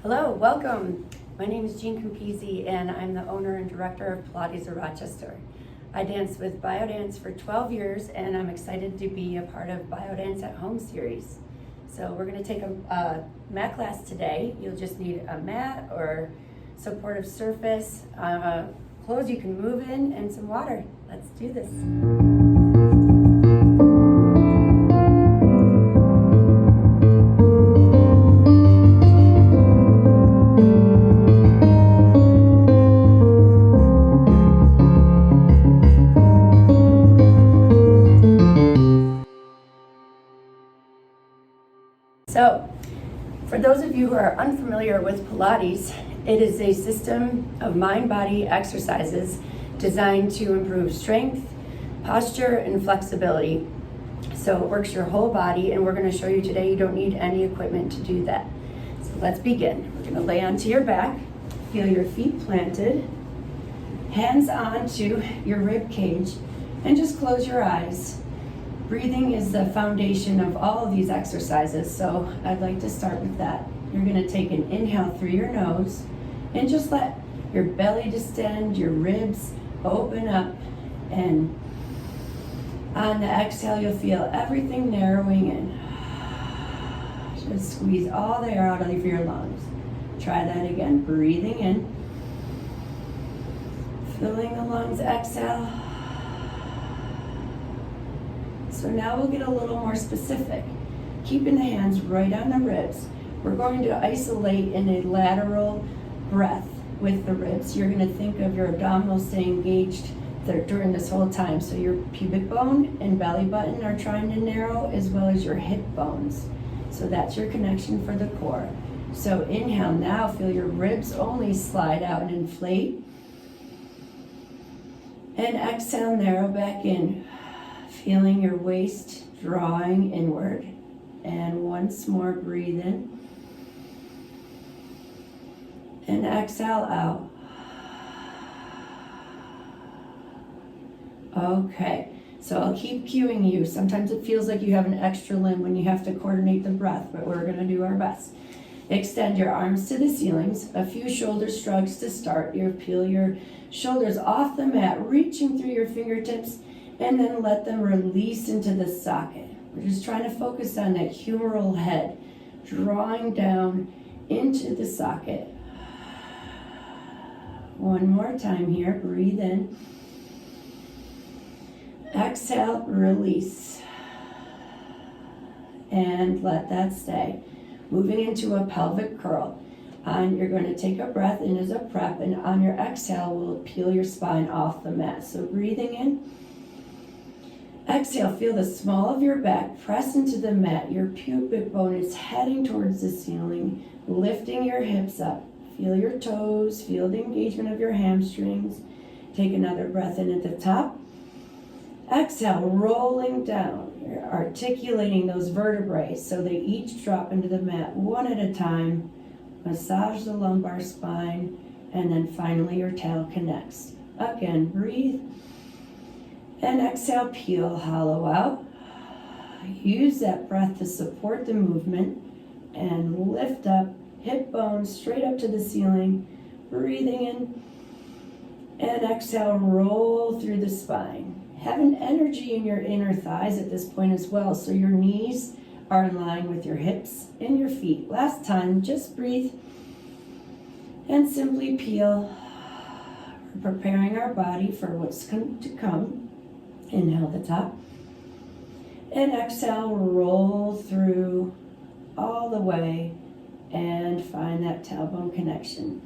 Hello, welcome. My name is Jeanne Compisi and I'm the owner and director of Pilates of Rochester. I danced with BIODANCE for 12 years and I'm excited to be a part of BIODANCE at Home series. So we're going to take a mat class today. You'll just need a mat or supportive surface, clothes you can move in, and some water. Let's do this. So, for those of you who are unfamiliar with Pilates, it is a system of mind-body exercises designed to improve strength, posture, and flexibility. So it works your whole body, and we're going to show you today you don't need any equipment to do that. So let's begin. We're going to lay onto your back, feel your feet planted, hands onto your rib cage, and just close your eyes. Breathing is the foundation of all of these exercises, so I'd like to start with that. You're going to take an inhale through your nose and just let your belly distend, your ribs open up, and on the exhale you'll feel everything narrowing in. Just squeeze all the air out of your lungs. Try that again. Breathing in, filling the lungs, exhale. So now we'll get a little more specific. Keeping the hands right on the ribs. We're going to isolate in a lateral breath with the ribs. You're going to think of your abdominals staying engaged during this whole time. So your pubic bone and belly button are trying to narrow, as well as your hip bones. So that's your connection for the core. So inhale now, feel your ribs only slide out and inflate. And exhale, narrow back in. Feeling your waist drawing inward. And once more, breathe in. And exhale out. Okay, so I'll keep cueing you. Sometimes it feels like you have an extra limb when you have to coordinate the breath, but we're going to do our best. Extend your arms to the ceilings. A few shoulder shrugs to start. You peel your shoulders off the mat, reaching through your fingertips, and then let them release into the socket. We're just trying to focus on that humeral head, drawing down into the socket. One more time here, breathe in. Exhale, release. And let that stay. Moving into a pelvic curl. You're going to take a breath in as a prep, and on your exhale, we'll peel your spine off the mat. So breathing in. Exhale, feel the small of your back press into the mat. Your pubic bone is heading towards the ceiling, lifting your hips up. Feel your toes, feel the engagement of your hamstrings. Take another breath in at the top. Exhale, rolling down. You're articulating those vertebrae so they each drop into the mat one at a time. Massage the lumbar spine, and then finally your tail connects. Again, breathe. And exhale, peel, hollow out. Use that breath to support the movement and lift up, hip bones straight up to the ceiling. Breathing in and exhale, roll through the spine. Have an energy in your inner thighs at this point as well, so your knees are in line with your hips and your feet. Last time, just breathe and simply peel. We're preparing our body for what's to come. Inhale the top, and exhale, roll through all the way, and find that tailbone connection.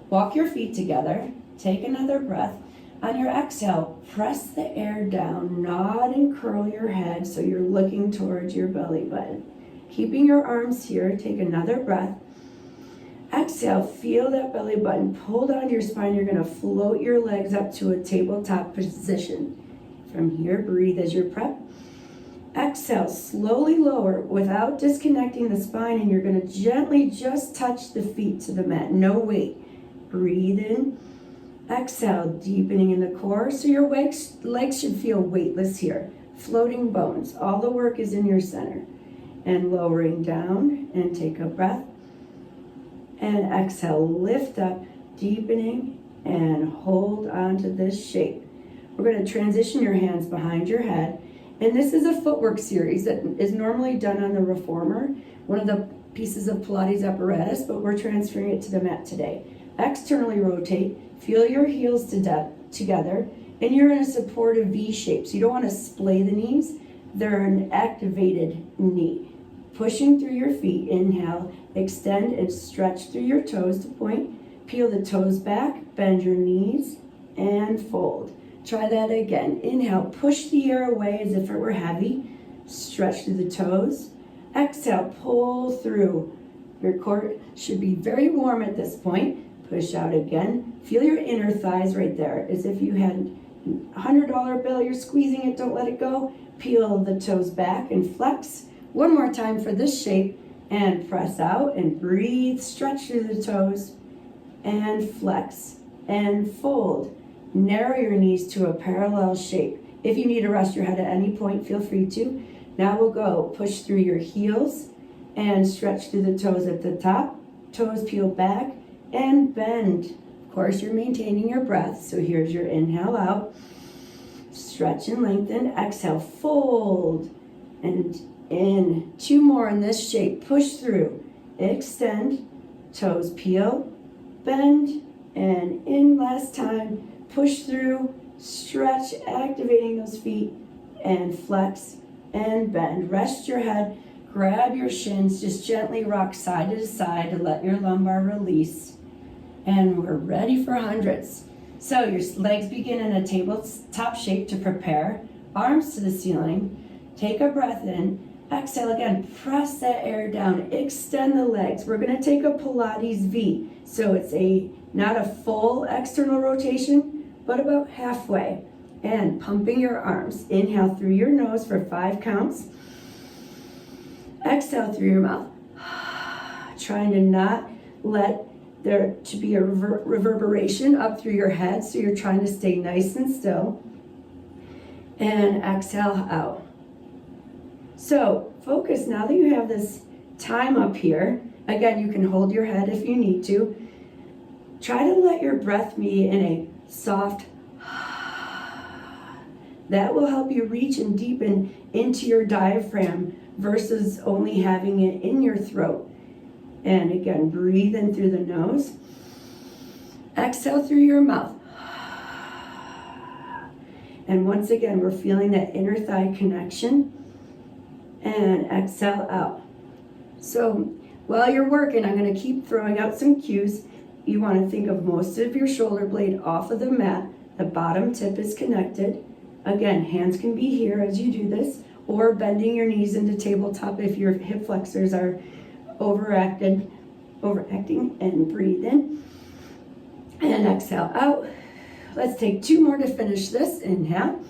Walk your feet together, take another breath. On your exhale, press the air down, nod and curl your head so you're looking towards your belly button. Keeping your arms here, take another breath. Exhale, feel that belly button pull down your spine. You're going to float your legs up to a tabletop position. From here, breathe as your prep. Exhale, slowly lower without disconnecting the spine, and you're going to gently just touch the feet to the mat. No weight. Breathe in. Exhale, deepening in the core, so your legs should feel weightless here. Floating bones. All the work is in your center. And lowering down, and take a breath. And exhale, lift up, deepening, and hold on to this shape. We're going to transition your hands behind your head. And this is a footwork series that is normally done on the reformer, one of the pieces of Pilates apparatus, but we're transferring it to the mat today. Externally rotate, feel your heels together, and you're in a supportive V shape. So you don't want to splay the knees. They're an activated knee. Pushing through your feet, inhale, extend and stretch through your toes to point. Peel the toes back, bend your knees, and fold. Try that again. Inhale, push the air away as if it were heavy. Stretch through the toes. Exhale, pull through. Your core should be very warm at this point. Push out again. Feel your inner thighs right there, as if you had a $100 bill. You're squeezing it, don't let it go. Peel the toes back and flex. One more time for this shape. And press out and breathe. Stretch through the toes and flex and fold. Narrow your knees to a parallel shape. If you need to rest your head at any point, feel free to. Now we'll go push through your heels and stretch through the toes at the top. Toes peel back and bend. Of course, you're maintaining your breath. So here's your inhale out. Stretch and lengthen. Exhale, fold. And in. 2 more in this shape. Push through. Extend. Toes peel. Bend. And in last time. Push through. Stretch. Activating those feet. And flex. And bend. Rest your head. Grab your shins. Just gently rock side to side to let your lumbar release. And we're ready for hundreds. So your legs begin in a tabletop shape to prepare. Arms to the ceiling. Take a breath in. Exhale again. Press that air down. Extend the legs. We're going to take a Pilates V. So it's not a full external rotation, but about halfway. And pumping your arms. Inhale through your nose for 5 counts. Exhale through your mouth. Trying to not let there to be a reverberation up through your head. So you're trying to stay nice and still. And exhale out. So focus now that you have this time up here. Again, you can hold your head if you need to. Try to let your breath be in a soft that will help you reach and deepen into your diaphragm versus only having it in your throat. And again, breathe in through the nose. Exhale through your mouth. And once again, we're feeling that inner thigh connection. And exhale out. So while you're working, I'm going to keep throwing out some cues. You want to think of most of your shoulder blade off of the mat. The bottom tip is connected. Again, hands can be here as you do this, or bending your knees into tabletop if your hip flexors are overacting, and breathe in. And exhale out. Let's take 2 more to finish this. Inhale.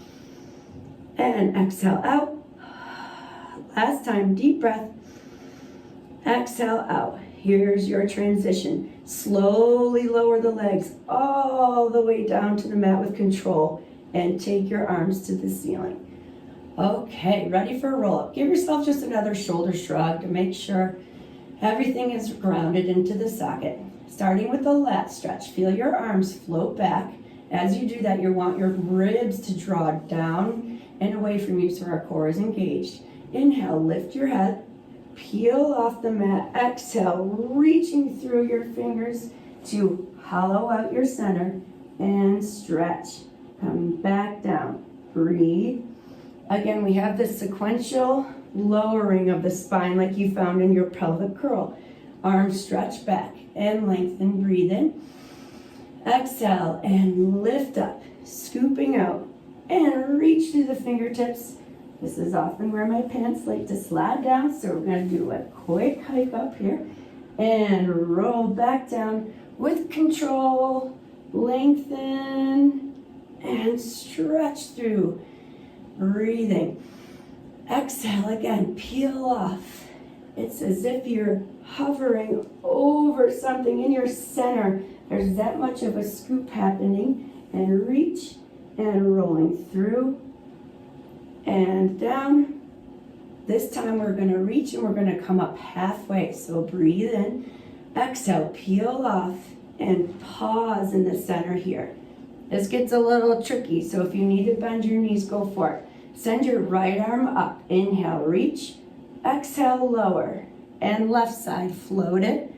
And exhale out. Last time, deep breath. Exhale out. Here's your transition. Slowly lower the legs all the way down to the mat with control and take your arms to the ceiling. Okay, ready for a roll up. Give yourself just another shoulder shrug to make sure everything is grounded into the socket. Starting with the lat stretch. Feel your arms float back. As you do that, you want your ribs to draw down and away from you so our core is engaged. Inhale, lift your head, peel off the mat. Exhale, reaching through your fingers to hollow out your center and stretch. Coming back down. Breathe. Again, we have this sequential lowering of the spine like you found in your pelvic curl. Arms stretch back and lengthen. Breathe in. Exhale and lift up, scooping out and reach through the fingertips. This is often where my pants like to slide down, so we're going to do a quick hike up here and roll back down with control. Lengthen and stretch through. Breathing. Exhale again, peel off. It's as if you're hovering over something in your center. There's that much of a scoop happening. And reach and rolling through and down. This time we're going to reach and we're going to come up halfway. So breathe in, Exhale, peel off and pause in the center here. This gets a little tricky, so if you need to bend your knees, go for it. Send your right arm up. Inhale, reach. Exhale, lower. And left side, float it.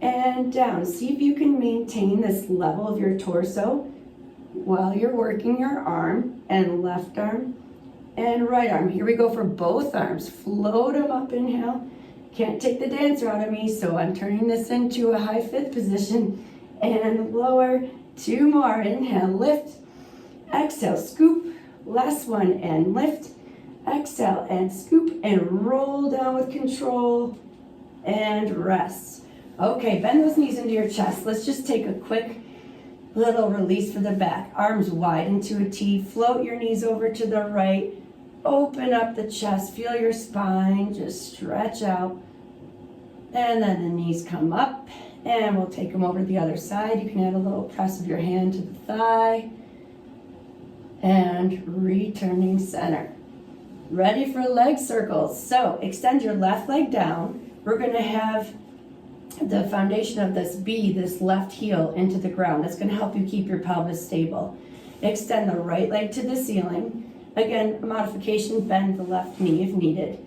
And down. See if you can maintain this level of your torso while you're working your arm and left arm and right arm. Here we go for both arms. Float them up, inhale. Can't take the dancer out of me, so I'm turning this into a high fifth position. And lower, 2 more. Inhale, lift. Exhale, scoop. Last one, and lift. Exhale, and scoop, and roll down with control. And rest. Okay, bend those knees into your chest. Let's just take a quick little release for the back. Arms wide into a T. Float your knees over to the right. Open up the chest. Feel your spine. Just stretch out. And then the knees come up. And we'll take them over to the other side. You can add a little press of your hand to the thigh. And returning center. Ready for leg circles. So extend your left leg down. We're going to have the foundation of this B, this left heel, into the ground. That's going to help you keep your pelvis stable. Extend the right leg to the ceiling. Again, a modification, bend the left knee if needed.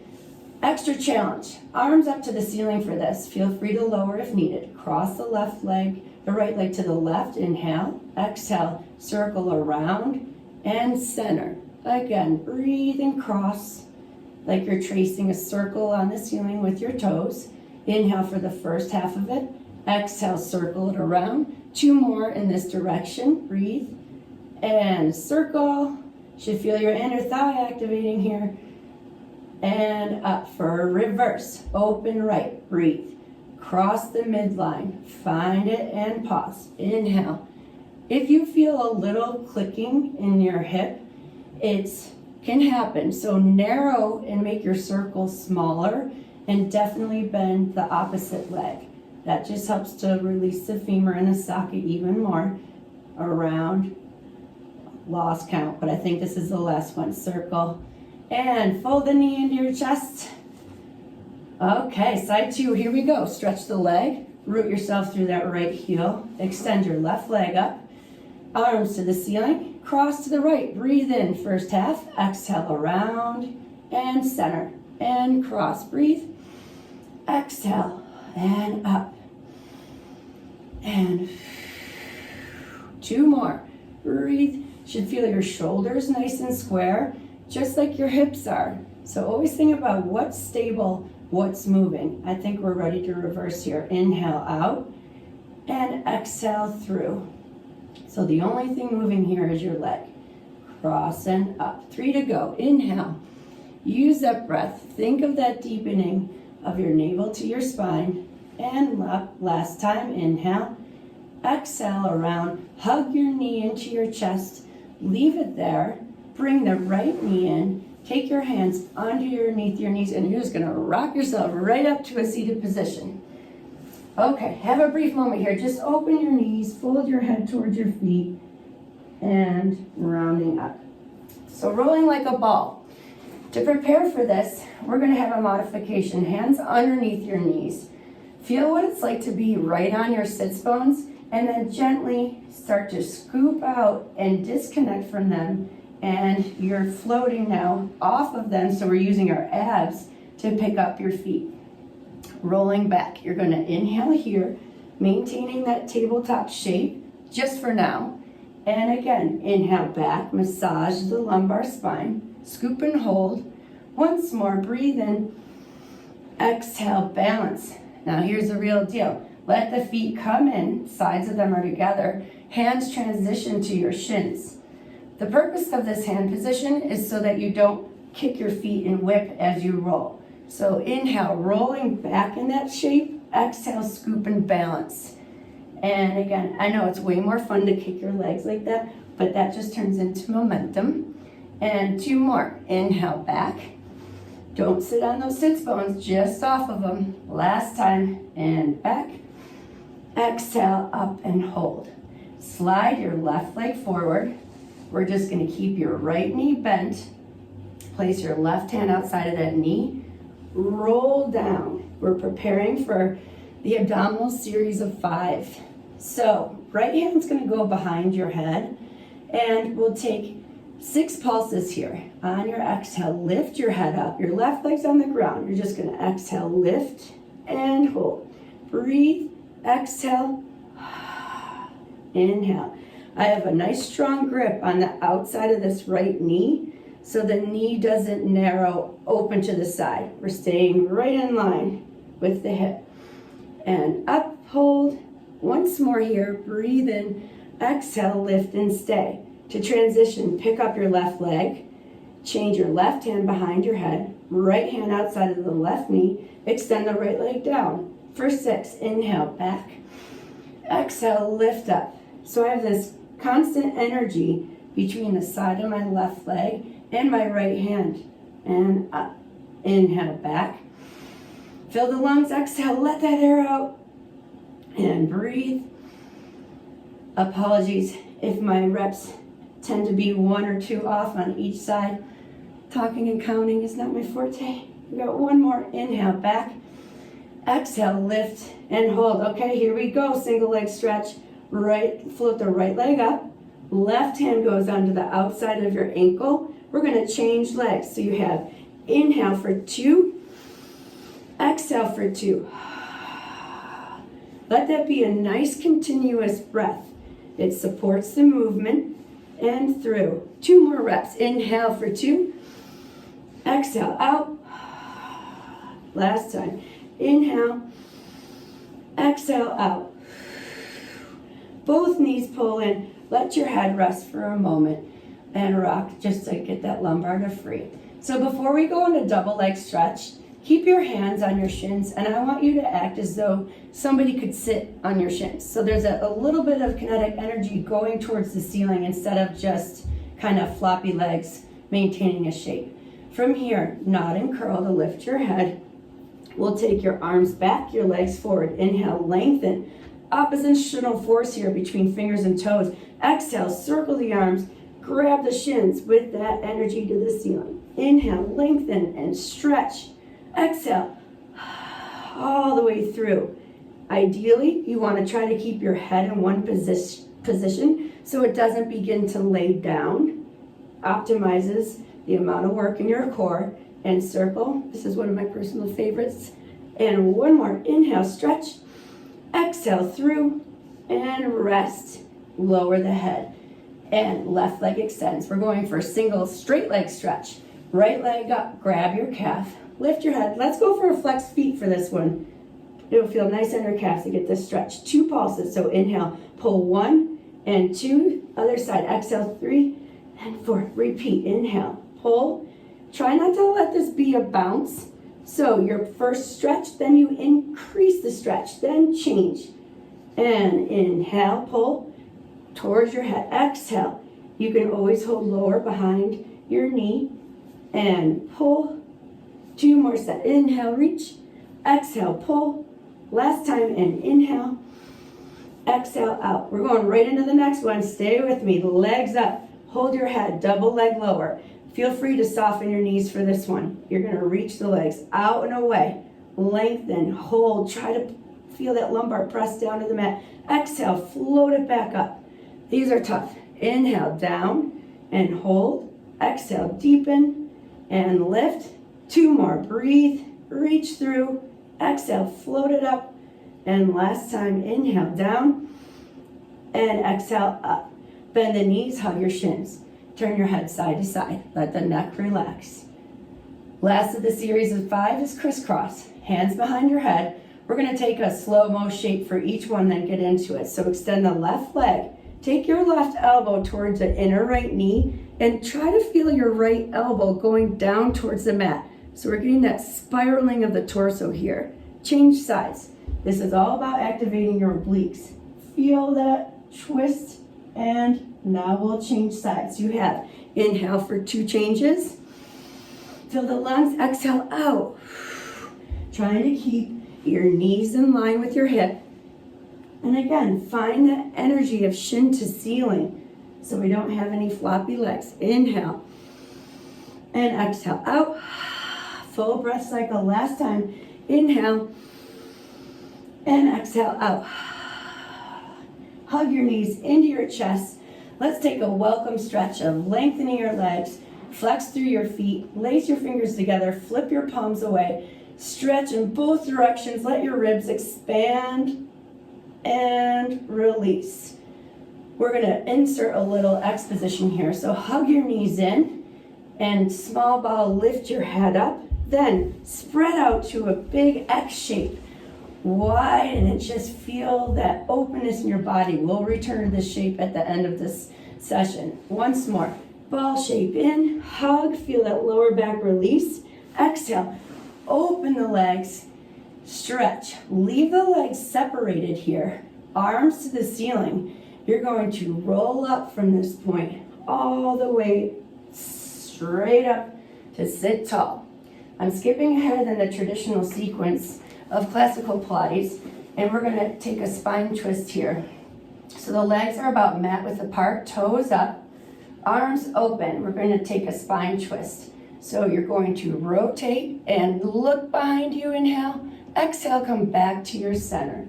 Extra challenge. Arms up to the ceiling for this. Feel free to lower if needed. Cross the left leg, the right leg to the left. Inhale. Exhale. Circle around and center. Again, breathe and cross like you're tracing a circle on the ceiling with your toes. Inhale for the first half of it. Exhale, circle it around. 2 more in this direction. Breathe. And circle. Should feel your inner thigh activating here. And up for a reverse. Open right. Breathe. Cross the midline. Find it and pause. Inhale. If you feel a little clicking in your hip, it can happen. So narrow and make your circle smaller. And definitely bend the opposite leg. That just helps to release the femur and the socket even more. Around. Lost count, but I think this is the last one. Circle. And fold the knee into your chest. Okay, side 2, here we go. Stretch the leg. Root yourself through that right heel. Extend your left leg up. Arms to the ceiling. Cross to the right. Breathe in, first half. Exhale around and center. And cross. Breathe. Exhale and up. And 2 more. Breathe. Should feel your shoulders nice and square, just like your hips are. So always think about what's stable, what's moving. I think we're ready to reverse here. Inhale out and exhale through. So the only thing moving here is your leg. Cross and up. 3 to go. Inhale. Use that breath. Think of that deepening of your navel to your spine. And up. Last time. Inhale. Exhale around. Hug your knee into your chest. Leave it there. Bring the right knee in. Take your hands underneath your knees, and you're just going to rock yourself right up to a seated position. Okay, have a brief moment here. Just open your knees, fold your head towards your feet, and rounding up. So rolling like a ball. To prepare for this, we're going to have a modification. Hands underneath your knees. Feel what it's like to be right on your sits bones, and then gently start to scoop out and disconnect from them. And you're floating now off of them, so we're using our abs to pick up your feet. Rolling back. You're going to inhale here, maintaining that tabletop shape just for now. And again, inhale back, massage the lumbar spine, scoop and hold. Once more, breathe in. Exhale, balance. Now here's the real deal. Let the feet come in, sides of them are together. Hands transition to your shins. The purpose of this hand position is so that you don't kick your feet and whip as you roll. So inhale, rolling back in that shape. Exhale, scoop and balance. And again, I know it's way more fun to kick your legs like that, but that just turns into momentum. And 2 more. Inhale, back. Don't sit on those sits bones, just off of them. Last time, and back. Exhale, up and hold. Slide your left leg forward. We're just going to keep your right knee bent. Place your left hand outside of that knee. Roll down. We're preparing for the abdominal series of 5. So right hand's going to go behind your head, and we'll take 6 pulses here. On your exhale, lift your head up. Your left leg's on the ground. You're just going to exhale, lift, and hold. Breathe, exhale, inhale. I have a nice strong grip on the outside of this right knee, so the knee doesn't narrow open to the side. We're staying right in line with the hip. And up, hold. Once more here, breathe in, exhale, lift and stay. To transition, pick up your left leg, change your left hand behind your head, right hand outside of the left knee, extend the right leg down. For 6, inhale, back, exhale, lift up. So I have this constant energy between the side of my left leg and my right hand. And up, inhale, back. Fill the lungs, exhale, let that air out. And breathe. Apologies if my reps tend to be 1 or 2 off on each side. Talking and counting is not my forte. We got one more. Inhale, back. Exhale, lift and hold. Okay, here we go. Single leg stretch. Right, float the right leg up. Left hand goes onto the outside of your ankle. We're going to change legs. So you have inhale for 2. Exhale for 2. Let that be a nice continuous breath. It supports the movement and through. 2 more reps. Inhale for 2. Exhale out. Last time. Inhale. Exhale out. Both knees pull in. Let your head rest for a moment and rock just to get that lumbar to free. So before we go into double leg stretch, keep your hands on your shins, and I want you to act as though somebody could sit on your shins. So there's a little bit of kinetic energy going towards the ceiling instead of just kind of floppy legs maintaining a shape. From here, nod and curl to lift your head. We'll take your arms back, your legs forward. Inhale, lengthen. Oppositional force here between fingers and toes. Exhale, circle the arms. Grab the shins with that energy to the ceiling. Inhale, lengthen and stretch. Exhale, all the way through. Ideally, you want to try to keep your head in one position so it doesn't begin to lay down. Optimizes the amount of work in your core. And circle. This is one of my personal favorites. And one more. Inhale, stretch. Exhale through and rest. Lower the head. And left leg extends. We're going for a single straight leg stretch. Right leg up. Grab your calf. Lift your head. Let's go for a flexed feet for this one. It'll feel nice on your calves to get this stretch. 2 pulses. So inhale, pull 1 and 2. Other side. Exhale, 3 and 4. Repeat. Inhale, pull. Try not to let this be a bounce. So your first stretch, then you increase the stretch, then change. And inhale, pull towards your head. Exhale. You can always hold lower behind your knee and pull. 2 more sets. Inhale, reach. Exhale, pull. Last time, and inhale. Exhale, out. We're going right into the next one. Stay with me. Legs up. Hold your head. Double leg lower. Feel free to soften your knees for this one. You're going to reach the legs out and away. Lengthen, hold. Try to feel that lumbar press down to the mat. Exhale, float it back up. These are tough. Inhale, down and hold. Exhale, deepen and lift. 2 more. Breathe, reach through. Exhale, float it up. And last time, inhale, down and exhale, up. Bend the knees, hug your shins. Turn your head side to side. Let the neck relax. Last of the series of 5 is crisscross. Hands behind your head. We're going to take a slow-mo shape for each one, then get into it. So extend the left leg. Take your left elbow towards the inner right knee and try to feel your right elbow going down towards the mat. So we're getting that spiraling of the torso here. Change sides. This is all about activating your obliques. Feel that twist, and now we'll change sides. You have inhale for 2 changes. Fill the lungs, exhale out. Trying to keep your knees in line with your hip. And again, find that energy of shin to ceiling so we don't have any floppy legs. Inhale and exhale out. Full breath cycle. Last time. Inhale. And exhale out. Hug your knees into your chest. Let's take a welcome stretch of lengthening your legs. Flex through your feet. Lace your fingers together. Flip your palms away. Stretch in both directions. Let your ribs expand and release. We're going to insert a little X position here. So hug your knees in and small ball, lift your head up. Then spread out to a big X shape. Widen and just feel that openness in your body. We'll return to this shape at the end of this session. Once more. Ball shape in, hug, feel that lower back release. Exhale, open the legs, stretch. Leave the legs separated here. Arms to the ceiling. You're going to roll up from this point all the way straight up to sit tall. I'm skipping ahead in the traditional sequence of classical Pilates, and we're going to take a spine twist here. So the legs are about mat width apart, toes up, arms open. We're going to take a spine twist. So you're going to rotate and look behind you, inhale. Exhale, come back to your center.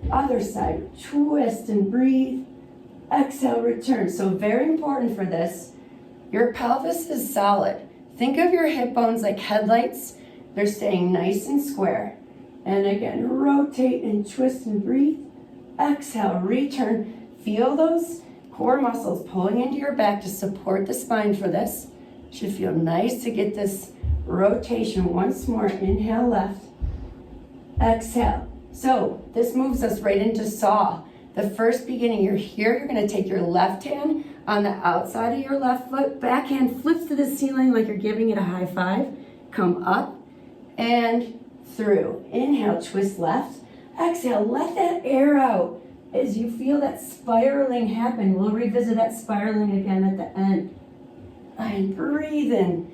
Other side, twist and breathe. Exhale, return. So very important for this, your pelvis is solid. Think of your hip bones like headlights. They're staying nice and square. And again, rotate and twist and breathe. Exhale, return. Feel those core muscles pulling into your back to support the spine for this. Should feel nice to get this rotation. Once more, inhale left. Exhale. So this moves us right into saw. The first beginning, you're here, you're going to take your left hand on the outside of your left foot, backhand flips to the ceiling like you're giving it a high five. Come up and through. Inhale, twist left. Exhale, let that air out as you feel that spiraling happen. We'll revisit that spiraling again at the end. And breathe in.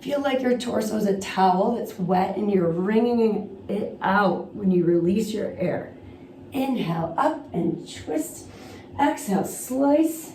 Feel like your torso is a towel that's wet and you're wringing it out when you release your air. Inhale, up and twist. Exhale, slice.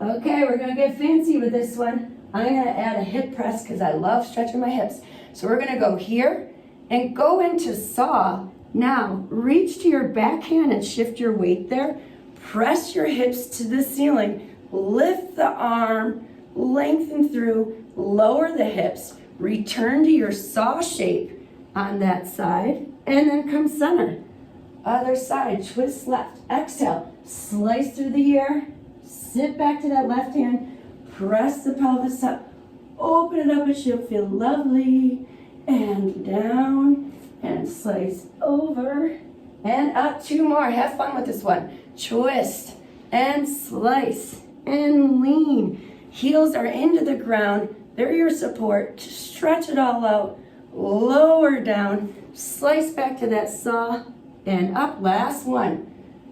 Okay, we're gonna get fancy with this one. I'm gonna add a hip press because I love stretching my hips. So we're gonna go here and go into saw. Now, reach to your backhand and shift your weight there. Press your hips to the ceiling. Lift the arm, lengthen through, lower the hips, return to your saw shape on that side, and then come center. Other side, twist left, exhale, slice through the air, sit back to that left hand, press the pelvis up, open it up, it should feel lovely, and down, and slice over, and up. Two more, have fun with this one. Twist, and slice, and lean. Heels are into the ground, they're your support. Stretch it all out, lower down, slice back to that saw, and up. Last one.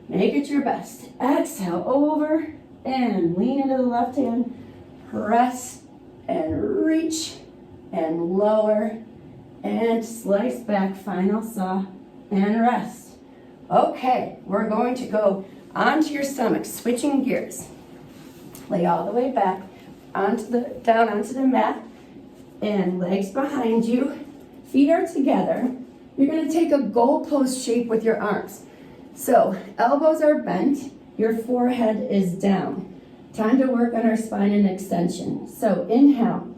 Make it your best. Exhale, over, and lean into the left hand. Press, and reach, and lower, and slice back. Final saw, and rest. Okay, we're going to go onto your stomach, switching gears. Lay all the way back, down onto the mat, and legs behind you. Feet are together. You're going to take a goalpost shape with your arms. So elbows are bent, your forehead is down. Time to work on our spine and extension. So inhale,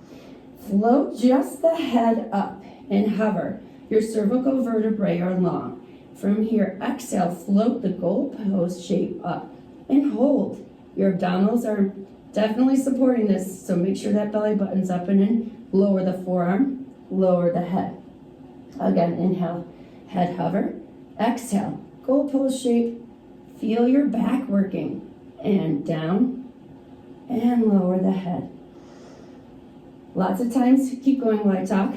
float just the head up and hover. Your cervical vertebrae are long. From here, exhale, float the goalpost shape up and hold. Your abdominals are definitely supporting this, so make sure that belly button's up and in. Lower the forearm, lower the head. Again, inhale, head hover. Exhale, goalpost shape. Feel your back working. And down, and lower the head. Lots of times, keep going while I talk,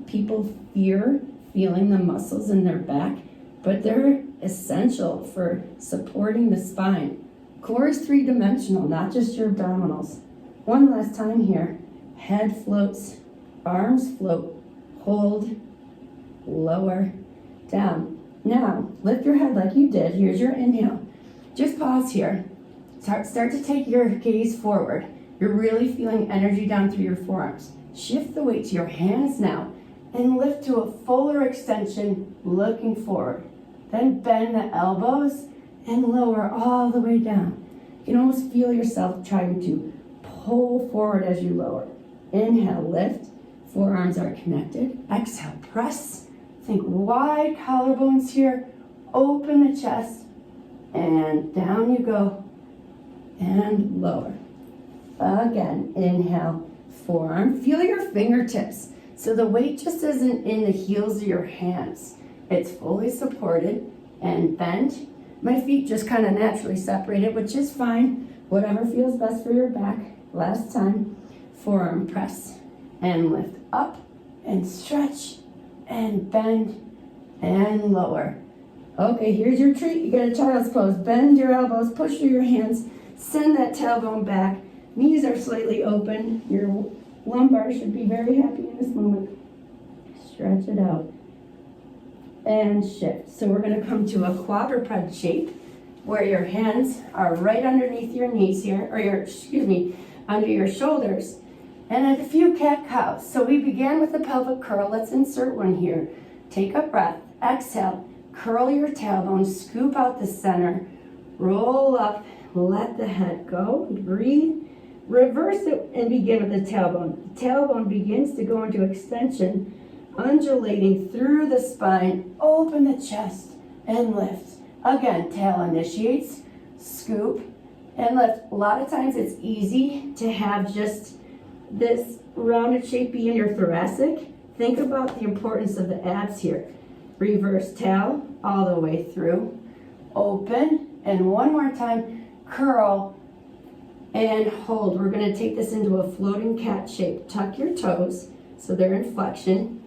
people fear feeling the muscles in their back, but they're essential for supporting the spine. Core is three-dimensional, not just your abdominals. One last time here. Head floats, arms float, hold, lower, down. Now, lift your head like you did. Here's your inhale. Just pause here. Start to take your gaze forward. You're really feeling energy down through your forearms. Shift the weight to your hands now and lift to a fuller extension, looking forward. Then bend the elbows and lower all the way down. You can almost feel yourself trying to pull forward as you lower. Inhale, lift. Forearms are connected. Exhale, press. Think wide collarbones here. Open the chest. And down you go. And lower. Again, inhale, forearm. Feel your fingertips. So the weight just isn't in the heels of your hands. It's fully supported and bent. My feet just kind of naturally separated, which is fine. Whatever feels best for your back. Last time, forearm press and lift up and stretch and bend and lower. Okay, here's your treat. You got a child's pose. Bend your elbows, push through your hands, send that tailbone back. Knees are slightly open. Your lumbar should be very happy in this moment. Stretch it out and shift. So we're going to come to a quadruped shape where your hands are right underneath your knees here, or under your shoulders, and a few cat-cows. So we began with the pelvic curl. Let's insert one here. Take a breath. Exhale. Curl your tailbone. Scoop out the center. Roll up. Let the head go. Breathe. Reverse it and begin with the tailbone. The tailbone begins to go into extension, undulating through the spine. Open the chest and lift. Again, tail initiates. Scoop and lift. A lot of times it's easy to have just this rounded shape be in your thoracic. Think about the importance of the abs here. Reverse tail all the way through. Open, and one more time, curl and hold. We're going to take this into a floating cat shape. Tuck your toes so they're in flexion.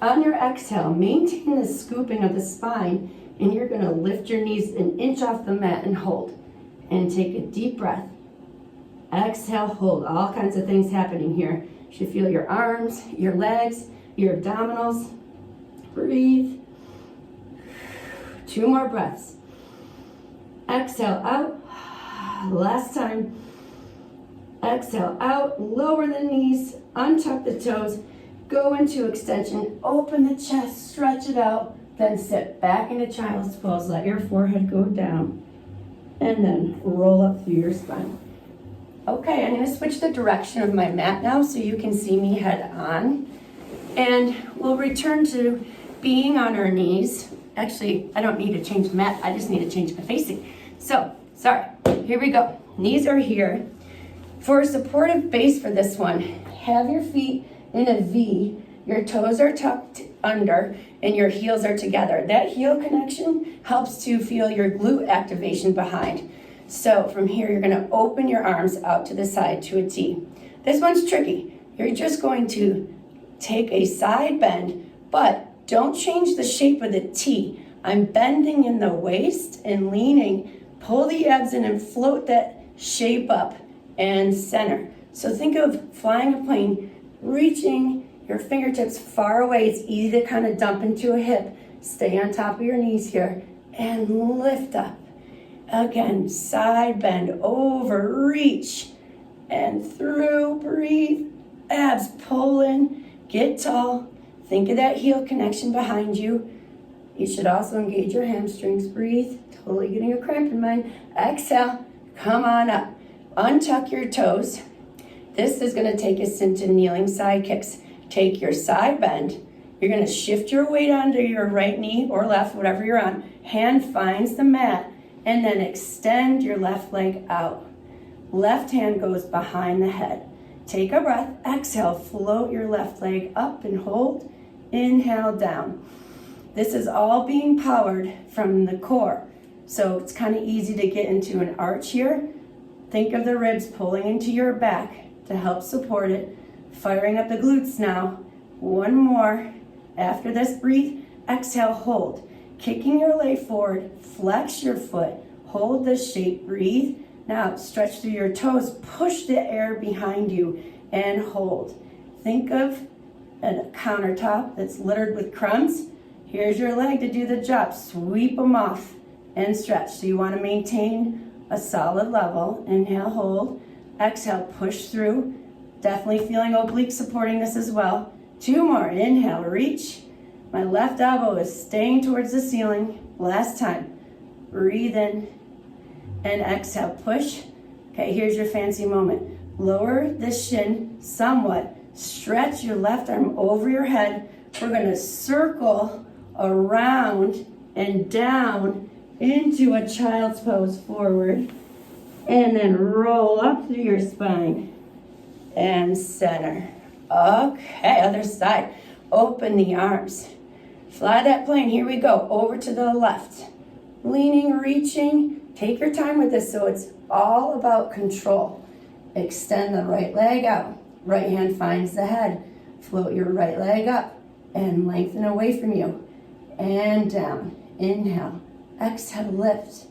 On your exhale, maintain the scooping of the spine, and you're going to lift your knees an inch off the mat and hold. And take a deep breath. Exhale, hold. All kinds of things happening here. You should feel your arms, your legs, your abdominals. Breathe. 2 more breaths. Exhale out. Last time. Exhale out. Lower the knees. Untuck the toes. Go into extension. Open the chest. Stretch it out. Then sit back into child's pose. Let your forehead go down. And then roll up through your spine. Okay, I'm going to switch the direction of my mat now so you can see me head on. And we'll return to being on our knees. Actually, I don't need to change the mat. I just need to change my facing. So, sorry. Here we go. Knees are here. For a supportive base for this one, have your feet in a V. Your toes are tucked under and your heels are together. That heel connection helps to feel your glute activation behind. So from here, you're going to open your arms out to the side to a T. This one's tricky. You're just going to take a side bend, but don't change the shape of the T. I'm bending in the waist and leaning. Pull the abs in and float that shape up and center. So think of flying a plane, reaching your fingertips far away. It's easy to kind of dump into a hip. Stay on top of your knees here and lift up. Again, side bend, over, reach, and through, breathe. Abs pull in, get tall. Think of that heel connection behind you. You should also engage your hamstrings. Breathe, totally getting a cramp in mind. Exhale, come on up. Untuck your toes. This is gonna take us into kneeling side kicks. Take your side bend. You're gonna shift your weight onto your right knee or left, whatever you're on. Hand finds the mat, and then extend your left leg out. Left hand goes behind the head. Take a breath, exhale, float your left leg up and hold. Inhale down. This is all being powered from the core. So it's kind of easy to get into an arch here. Think of the ribs pulling into your back to help support it. Firing up the glutes now. One more. After this, breathe, exhale, hold. Kicking your leg forward, flex your foot, hold the shape, breathe. Now stretch through your toes, push the air behind you and hold. Think of a countertop that's littered with crumbs. Here's your leg to do the job. Sweep them off and stretch. So you want to maintain a solid level. Inhale, hold. Exhale, push through. Definitely feeling obliques supporting this as well. 2 more. Inhale, reach. My left elbow is staying towards the ceiling. Last time. Breathe in and exhale. Push. Okay, here's your fancy moment. Lower the shin somewhat. Stretch your left arm over your head. We're going to circle around and down into a child's pose forward. And then roll up through your spine and center. Okay, other side. Open the arms. Fly that plane. Here we go. Over to the left. Leaning, reaching. Take your time with this so it's all about control. Extend the right leg out. Right hand finds the head. Float your right leg up and lengthen away from you. And down. Inhale. Exhale, lift.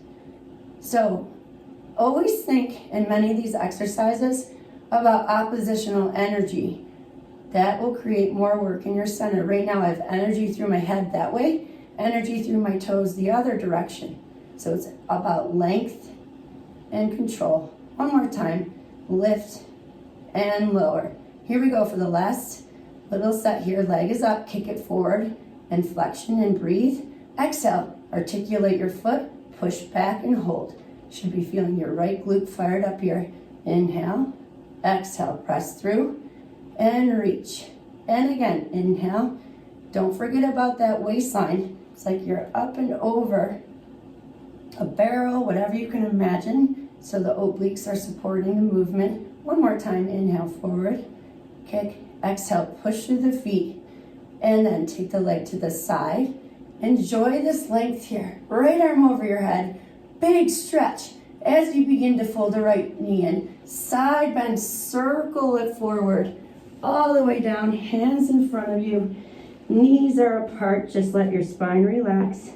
So always think in many of these exercises about oppositional energy. That will create more work in your center. Right now I have energy through my head that way, energy through my toes the other direction. So it's about length and control. One more time. Lift and lower. Here we go for the last little set here. Leg is up, kick it forward, and flexion and breathe. Exhale, articulate your foot, push back and hold. Should be feeling your right glute fired up here. Inhale, exhale, press through and reach. And again, inhale. Don't forget about that waistline. It's like you're up and over a barrel, whatever you can imagine. So the obliques are supporting the movement. One more time, inhale forward, kick, exhale, push through the feet, and then take the leg to the side. Enjoy this length here. Right arm over your head, big stretch as you begin to fold the right knee in. Side bend, circle it forward, all the way down, hands in front of you. Knees are apart, just let your spine relax.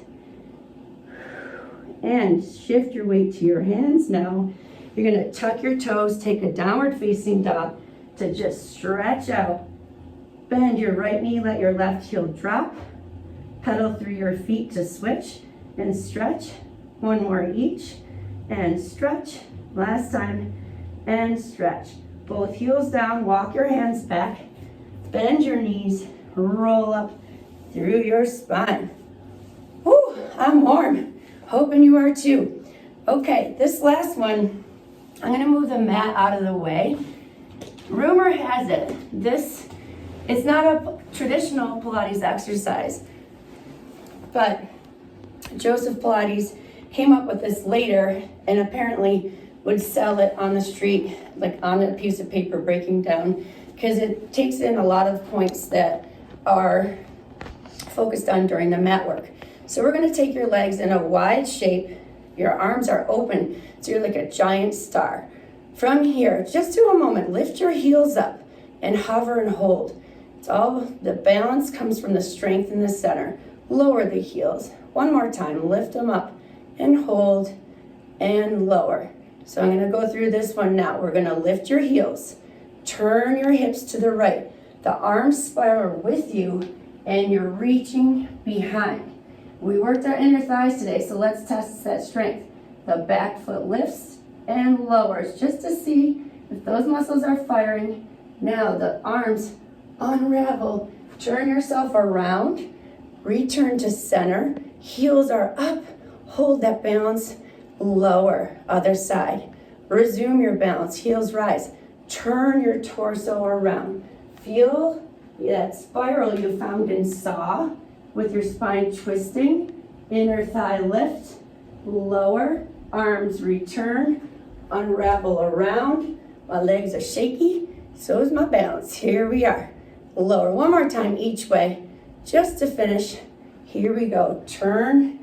And shift your weight to your hands now. You're gonna tuck your toes, take a downward facing dog to just stretch out. Bend your right knee, let your left heel drop. Pedal through your feet to switch and stretch. One more each and stretch. Last time and stretch. Both heels down, walk your hands back. Bend your knees, roll up through your spine. Whew, I'm warm. Hoping you are too. Okay, this last one, I'm gonna move the mat out of the way. Rumor has it, it's not a traditional Pilates exercise, but Joseph Pilates came up with this later and apparently would sell it on the street, like on a piece of paper breaking down, because it takes in a lot of points that are focused on during the mat work. So we're gonna take your legs in a wide shape. Your arms are open, so you're like a giant star. From here, just do a moment, lift your heels up and hover and hold. It's all, the balance comes from the strength in the center. Lower the heels. One more time, lift them up and hold and lower. So I'm gonna go through this one now. We're gonna lift your heels, turn your hips to the right. The arms spiral with you and you're reaching behind. We worked our inner thighs today, so let's test that strength. The back foot lifts and lowers just to see if those muscles are firing. Now the arms unravel. Turn yourself around. Return to center. Heels are up. Hold that balance. Lower. Other side. Resume your balance. Heels rise. Turn your torso around. Feel that spiral you found in saw. With your spine twisting, inner thigh lift, lower, arms return, unravel around. My legs are shaky, so is my balance. Here we are. Lower, one more time each way, just to finish. Here we go, turn.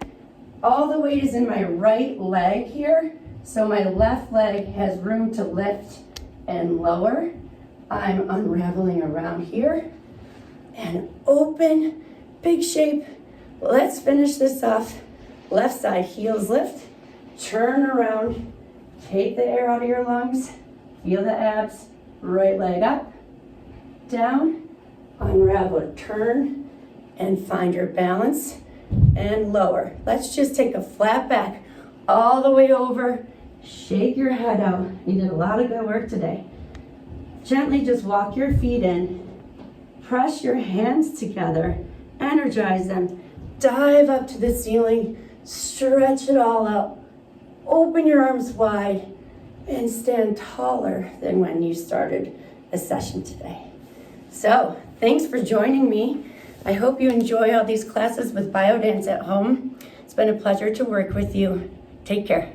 All the weight is in my right leg here, so my left leg has room to lift and lower. I'm unraveling around here and open. Big shape. Let's finish this off. Left side, heels lift, turn around, take the air out of your lungs, feel the abs, right leg up, down, unravel, turn, and find your balance, and lower. Let's just take a flat back all the way over, shake your head out. You did a lot of good work today. Gently just walk your feet in, press your hands together, energize them, dive up to the ceiling, Stretch it all out. Open your arms wide and stand taller than when you started a session today. So, thanks for joining me. I hope you enjoy all these classes with BioDance at home. It's been a pleasure to work with you. Take care.